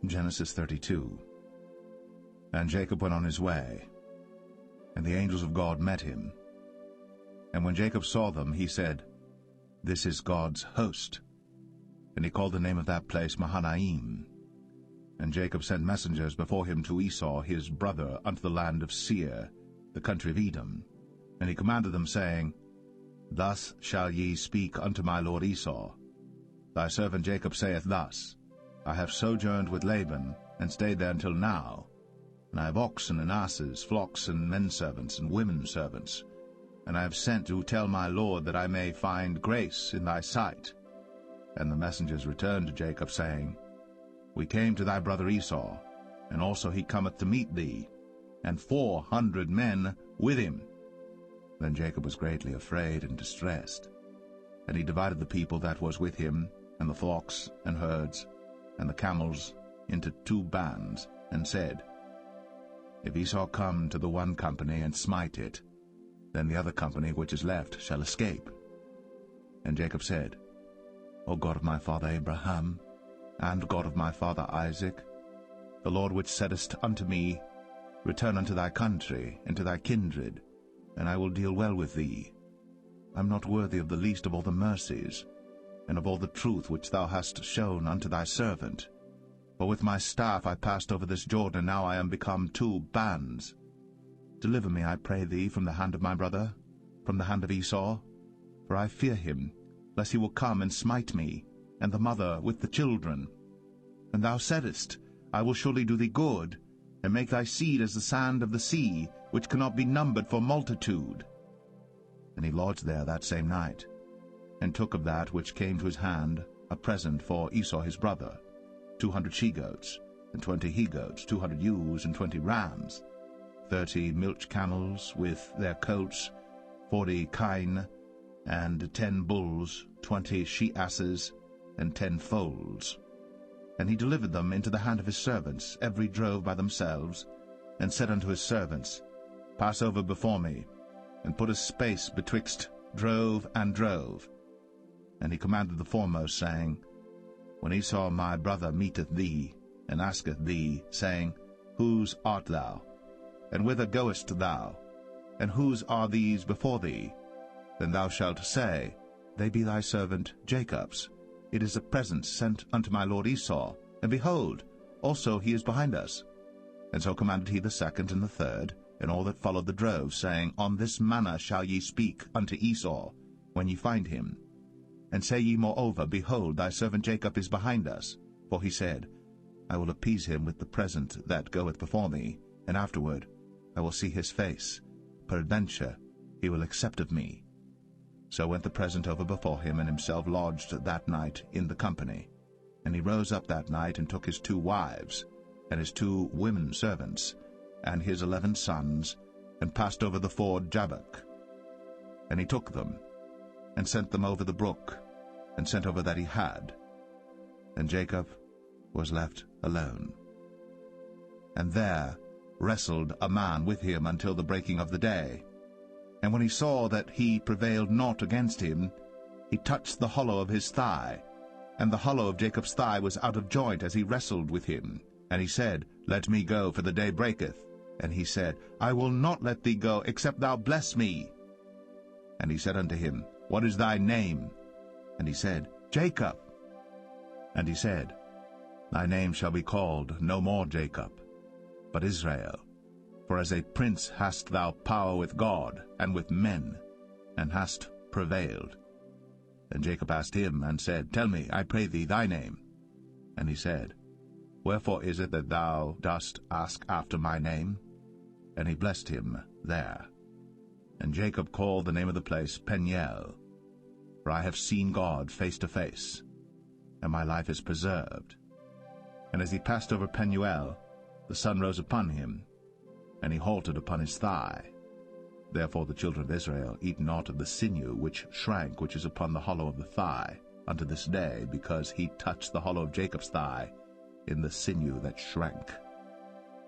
Genesis 32. And Jacob went on his way, and the angels of God met him. And when Jacob saw them, he said, This is God's host. And he called the name of that place Mahanaim. And Jacob sent messengers before him to Esau his brother unto the land of Seir, the country of Edom. And he commanded them, saying, Thus shall ye speak unto my lord Esau. Thy servant Jacob saith thus, I have sojourned with Laban, and stayed there until now. And I have oxen and asses, flocks and menservants and women servants. And I have sent to tell my lord that I may find grace in thy sight. And the messengers returned to Jacob, saying, We came to thy brother Esau, and also he cometh to meet thee, and 400 men with him. Then Jacob was greatly afraid and distressed. And he divided the people that was with him, and the flocks and herds, and the camels, into 2 bands, and said, If Esau come to the one company and smite it, then the other company which is left shall escape. And Jacob said, O God of my father Abraham, and God of my father Isaac, the Lord which saidest unto me, Return unto thy country, and to thy kindred, and I will deal well with thee. I am not worthy of the least of all the mercies, and of all the truth which thou hast shown unto thy servant. For with my staff I passed over this Jordan, and now I am become 2 bands. Deliver me, I pray thee, from the hand of my brother, from the hand of Esau, for I fear him, lest he will come and smite me, and the mother with the children. And thou saidest, I will surely do thee good, and make thy seed as the sand of the sea, which cannot be numbered for multitude. And he lodged there that same night, and took of that which came to his hand a present for Esau his brother, 200 she-goats, and 20 he-goats, 200 ewes, and 20 rams, 30 milch camels with their coats, 40 kine, and 10 bulls, 20 she-asses, and 10 foals. And he delivered them into the hand of his servants, every drove by themselves, and said unto his servants, Pass over before me, and put a space betwixt drove and drove. And he commanded the foremost, saying, When Esau my brother meeteth thee, and asketh thee, saying, Whose art thou? And whither goest thou? And whose are these before thee? Then thou shalt say, They be thy servant Jacob's. It is a present sent unto my lord Esau, and behold, also he is behind us. And so commanded he the second and the third, and all that followed the drove, saying, On this manner shall ye speak unto Esau, when ye find him. And say ye moreover, Behold, thy servant Jacob is behind us. For he said, I will appease him with the present that goeth before me, and afterward I will see his face. Peradventure he will accept of me. So went the present over before him, and himself lodged that night in the company. And he rose up that night, and took his 2 wives, and his 2 women servants, and his 11 sons, and passed over the ford Jabbok. And he took them, and sent them over the brook, and sent over that he had. And Jacob was left alone. And there wrestled a man with him until the breaking of the day. And when he saw that he prevailed not against him, he touched the hollow of his thigh. And the hollow of Jacob's thigh was out of joint as he wrestled with him. And he said, Let me go, for the day breaketh. And he said, I will not let thee go, except thou bless me. And he said unto him, What is thy name? And he said, Jacob. And he said, Thy name shall be called no more Jacob, but Israel. For as a prince hast thou power with God and with men, and hast prevailed. And Jacob asked him, and said, Tell me, I pray thee, thy name. And he said, Wherefore is it that thou dost ask after my name? And he blessed him there. And Jacob called the name of the place Peniel, for I have seen God face to face, and my life is preserved. And as he passed over Penuel, the sun rose upon him, and he halted upon his thigh. Therefore the children of Israel eat not of the sinew which shrank, which is upon the hollow of the thigh, unto this day, because he touched the hollow of Jacob's thigh in the sinew that shrank.